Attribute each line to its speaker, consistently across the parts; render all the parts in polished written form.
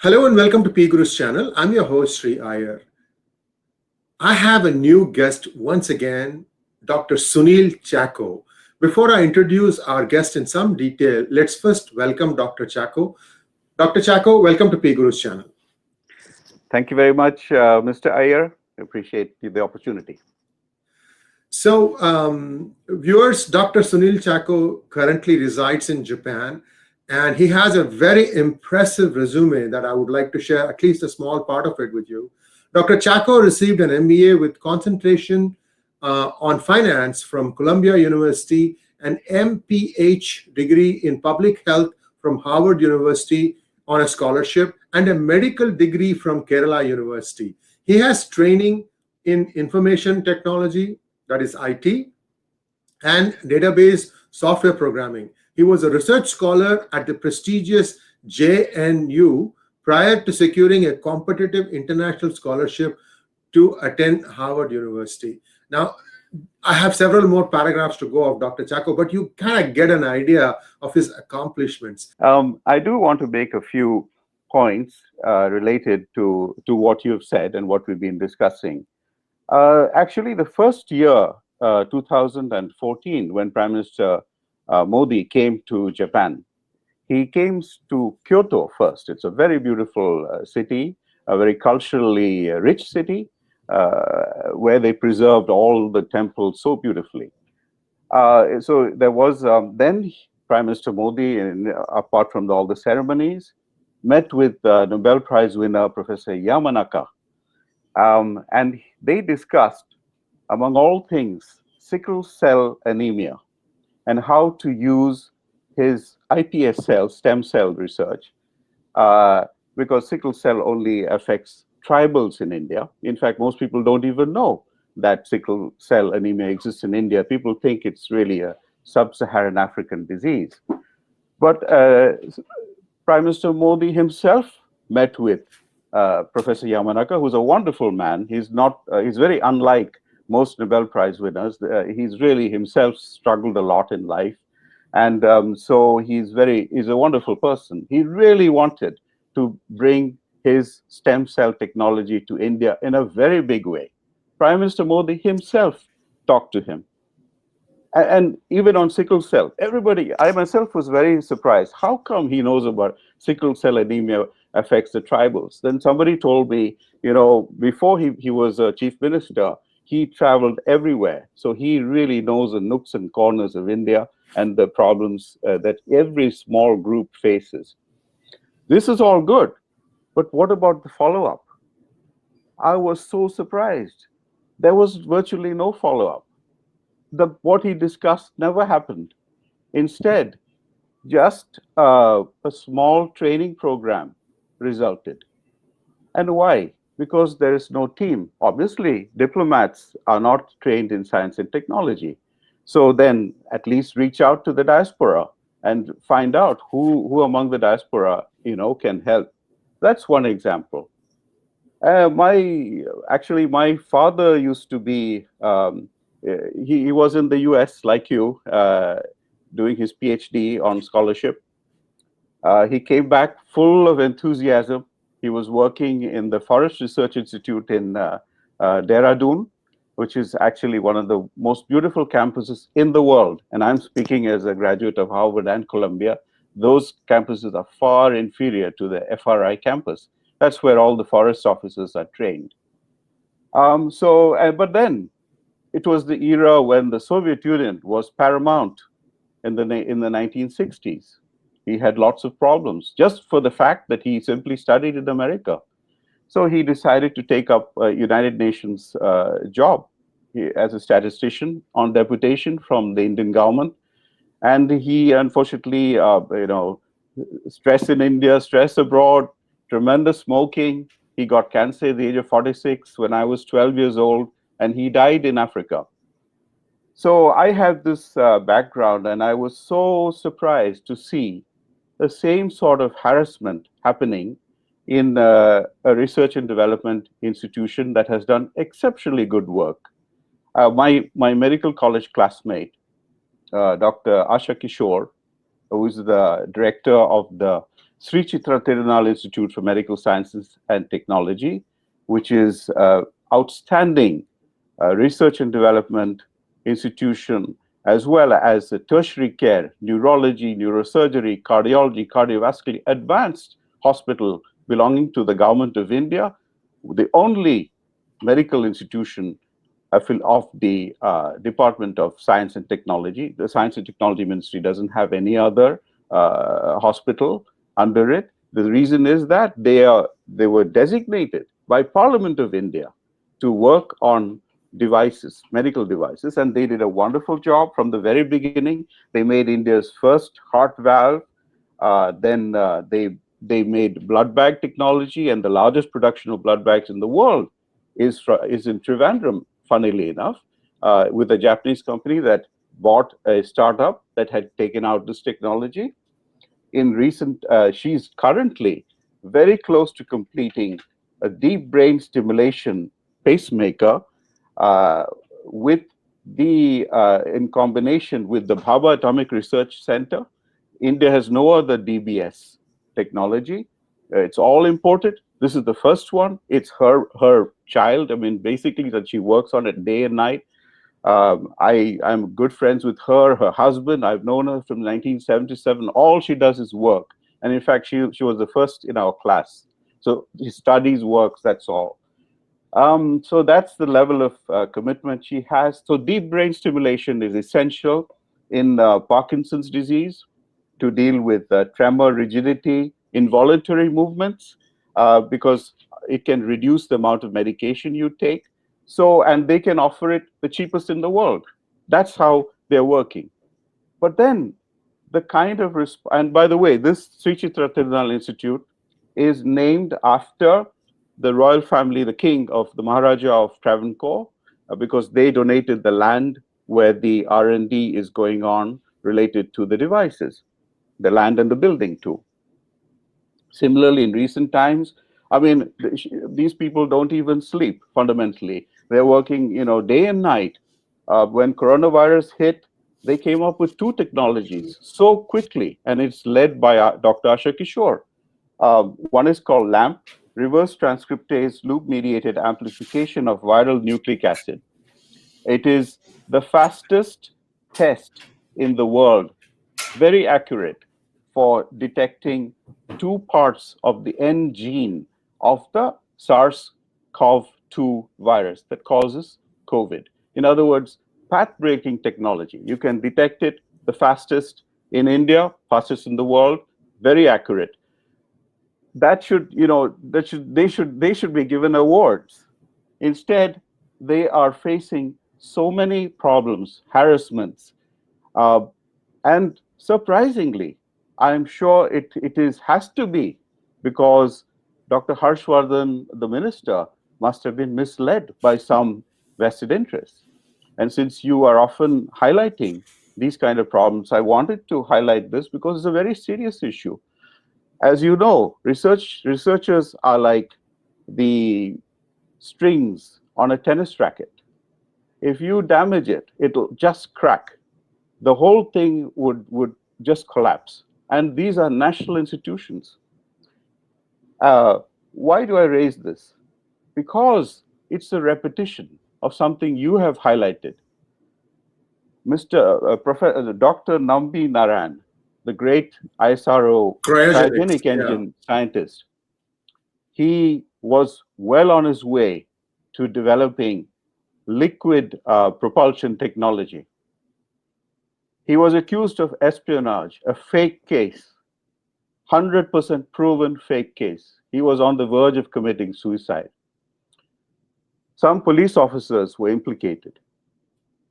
Speaker 1: Hello and welcome to PGurus channel. I'm your host Sree. I have a new guest once again, Dr. Sunil Chacko. Before I introduce our guest in some detail, let's first welcome Dr. Chacko. Dr. Chacko, welcome to PGurus channel.
Speaker 2: Thank you very much, Mr. Iyer. Appreciate the opportunity.
Speaker 1: So, viewers, Dr. Sunil Chacko currently resides in Japan, and he has a very impressive resume that I would like to share at least a small part of it with you. Dr. Chacko received an MBA with concentration on finance from Columbia University, an MPH degree in public health from Harvard University on a scholarship, and a medical degree from Kerala University. He has training in information technology, that is IT, and database software programming. He was a research scholar at the prestigious JNU prior to securing a competitive international scholarship to attend Harvard University. Now, I have several more paragraphs to go of Dr. Chacko, but you kind of get an idea of his accomplishments.
Speaker 2: I do want to make a few points related to what you've said and what we've been discussing. Actually, the first year, 2014, when Prime Minister Modi came to Japan, he came to Kyoto first. It's a very beautiful city, a very culturally rich city, where they preserved all the temples so beautifully. So there was then Prime Minister Modi, apart from all the ceremonies, met with Nobel Prize winner Professor Yamanaka, and they discussed, among all things, sickle cell anemia and how to use his iPS cell, stem cell research, because sickle cell only affects tribals in India. In fact, most people don't even know that sickle cell anemia exists in India. People think it's really a sub-Saharan African disease. But Prime Minister Modi himself met with Professor Yamanaka, who's a wonderful man. He's very unlike most Nobel Prize winners. He's really himself struggled a lot in life. And so he's a wonderful person. He really wanted to bring his stem cell technology to India in a very big way. Prime Minister Modi himself talked to him. And even on sickle cell, I myself was very surprised. How come he knows about sickle cell anemia affects the tribals? Then somebody told me, before he was a chief minister, he traveled everywhere. So he really knows the nooks and corners of India and the problems that every small group faces. This is all good, but what about the follow-up? I was so surprised. There was virtually no follow-up. What he discussed never happened. Instead, just a small training program resulted. And why? Because there is no team. Obviously, diplomats are not trained in science and technology. So then at least reach out to the diaspora and find out who among the diaspora can help. That's one example. My father used to be, he was in the US like you, doing his PhD on scholarship. He came back full of enthusiasm. He was working in the Forest Research Institute in Dehradun, which is actually one of the most beautiful campuses in the world. And I'm speaking as a graduate of Harvard and Columbia. Those campuses are far inferior to the FRI campus. That's where all the forest officers are trained. But then it was the era when the Soviet Union was paramount in the 1960s. He had lots of problems just for the fact that he simply studied in America. So he decided to take up a United Nations job as a statistician on deputation from the Indian government. And he unfortunately, stress in India, stress abroad, tremendous smoking. He got cancer at the age of 46 when I was 12 years old, and he died in Africa. So I have this background, and I was so surprised to see the same sort of harassment happening in a research and development institution that has done exceptionally good work. My medical college classmate, Dr. Asha Kishore, who is the director of the Sree Chitra Tirunal Institute for Medical Sciences and Technology, which is outstanding research and development institution, as well as tertiary care, neurology, neurosurgery, cardiology, cardiovascular, advanced hospital belonging to the government of India, the only medical institution of the Department of Science and Technology. The Science and Technology Ministry doesn't have any other hospital under it. The reason is that they were designated by Parliament of India to work on devices, medical devices, and they did a wonderful job from the very beginning. They made India's first heart valve. Then they made blood bag technology, and the largest production of blood bags in the world is in Trivandrum, funnily enough, with a Japanese company that bought a startup that had taken out this technology. She's currently very close to completing a deep brain stimulation pacemaker uh, with in combination with the Bhabha Atomic Research Center. India has no other DBS technology. It's all imported. This is the first one. It's her child. I mean, basically that she works on it day and night. I'm good friends with her husband. I've known her from 1977. All she does is work. And in fact, she was the first in our class. So she studies, works, that's all. So that's the level of commitment she has. So deep brain stimulation is essential in Parkinson's disease to deal with tremor, rigidity, involuntary movements, because it can reduce the amount of medication you take. So, and they can offer it the cheapest in the world. That's how they're working. But then the kind of, and by the way, this Sree Chitra Tirunal Institute is named after the royal family, the king of the Maharaja of Travancore, because they donated the land where the R&D is going on related to the devices, the land and the building too. Similarly, in recent times, I mean, these people don't even sleep fundamentally. They're working, day and night. When coronavirus hit, they came up with two technologies so quickly, and it's led by Dr. Asha Kishore. One is called LAMP, reverse transcriptase loop-mediated amplification of viral nucleic acid. It is the fastest test in the world, very accurate for detecting two parts of the N gene of the SARS-CoV-2 virus that causes COVID. In other words, path-breaking technology. You can detect it the fastest in India, fastest in the world, very accurate. That should, they should be given awards. Instead, they are facing so many problems, harassments, uh, and surprisingly, I'm sure it has to be because Dr. Harshvardhan, the minister, must have been misled by some vested interests. And since you are often highlighting these kind of problems, I wanted to highlight this because it's a very serious issue. As you know, researchers are like the strings on a tennis racket. If you damage it, it'll just crack. The whole thing would just collapse. And these are national institutions. Why do I raise this? Because it's a repetition of something you have highlighted. Professor Dr. Nambi Narayanan, the great ISRO
Speaker 1: Cryogenics,
Speaker 2: cryogenic
Speaker 1: yeah.
Speaker 2: engine scientist, he was well on his way to developing liquid propulsion technology. He was accused of espionage, a fake case, 100% proven fake case. He was on the verge of committing suicide. Some police officers were implicated.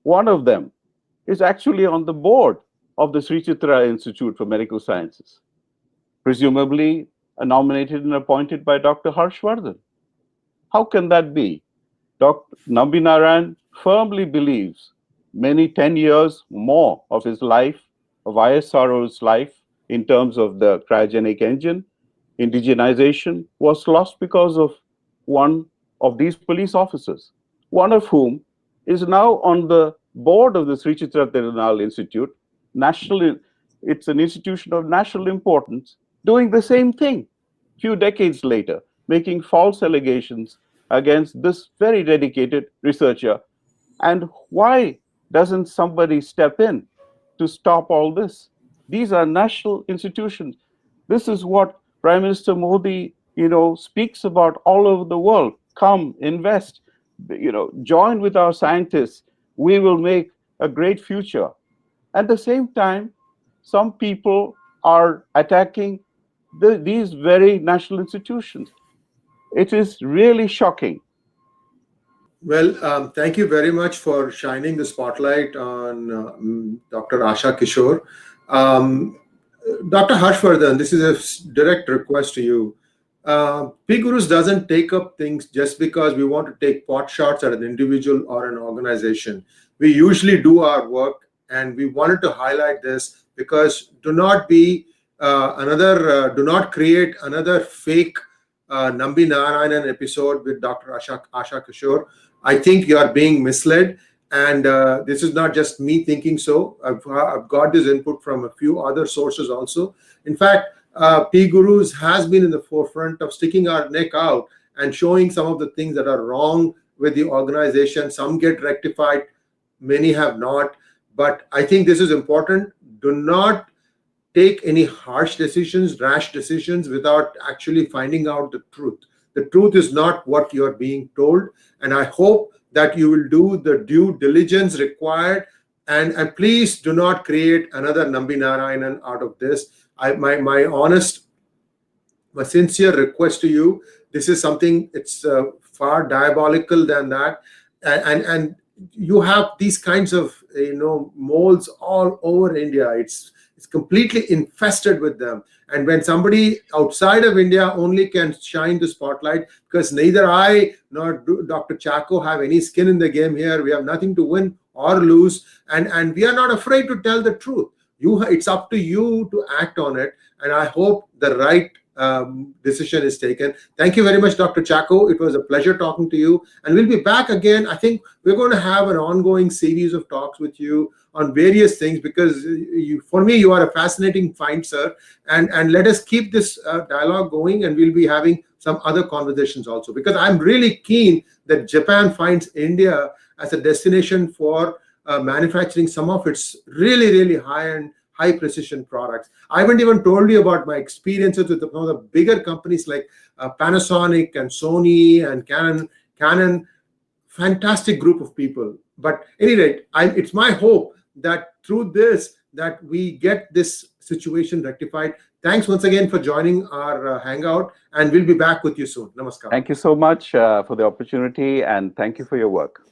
Speaker 2: One of them is actually on the board of the Sree Chitra Institute for Medical Sciences, presumably nominated and appointed by Dr. Harshvardhan. How can that be? Dr. Nambi Narayanan firmly believes many 10 years more of his life, of ISRO's life, in terms of the cryogenic engine, indigenization, was lost because of one of these police officers, one of whom is now on the board of the Sree Chitra Tirunal Institute. It's an institution of national importance, doing the same thing few decades later, making false allegations against this very dedicated researcher. And why doesn't somebody step in to stop all this? These are national institutions. This is what Prime Minister Modi, speaks about all over the world. Come, invest, join with our scientists. We will make a great future. At the same time, some people are attacking these very national institutions. It is really shocking.
Speaker 1: Well, thank you very much for shining the spotlight on Dr. Asha Kishore. Um, Dr. Harshvardhan, this is a direct request to you. PGurus doesn't take up things just because we want to take pot shots at an individual or an organization. We usually do our work, and we wanted to highlight this because do not create another fake Nambi Narayanan episode with Dr. Asha Kishore. I think you are being misled, and this is not just me thinking so. I've got this input from a few other sources also. In fact, PGurus has been in the forefront of sticking our neck out and showing some of the things that are wrong with the organization. Some get rectified, many have not. But I think this is important. Do not take any harsh decisions, rash decisions without actually finding out the truth. The truth is not what you're being told. And I hope that you will do the due diligence required. And please do not create another Nambi Narayanan out of this. My sincere request to you, this is something, it's far diabolical than that. And you have these kinds of, moles all over India. It's completely infested with them. And when somebody outside of India only can shine the spotlight, because neither I nor Dr. Chacko have any skin in the game here. We have nothing to win or lose. And we are not afraid to tell the truth. It's up to you to act on it. And I hope the right decision is taken. Thank you very much, Dr. Chacko. It was a pleasure talking to you. And we'll be back again. I think we're going to have an ongoing series of talks with you on various things, because for me, you are a fascinating find, sir. And let us keep this dialogue going, and we'll be having some other conversations also, because I'm really keen that Japan finds India as a destination for manufacturing some of its really, really high-end, high precision products. I haven't even told you about my experiences with some of the bigger companies like Panasonic and Sony and Canon. Fantastic group of people. But anyway, it's my hope that through this, that we get this situation rectified. Thanks once again for joining our hangout, and we'll be back with you soon. Namaskar.
Speaker 2: Thank you so much for the opportunity, and thank you for your work.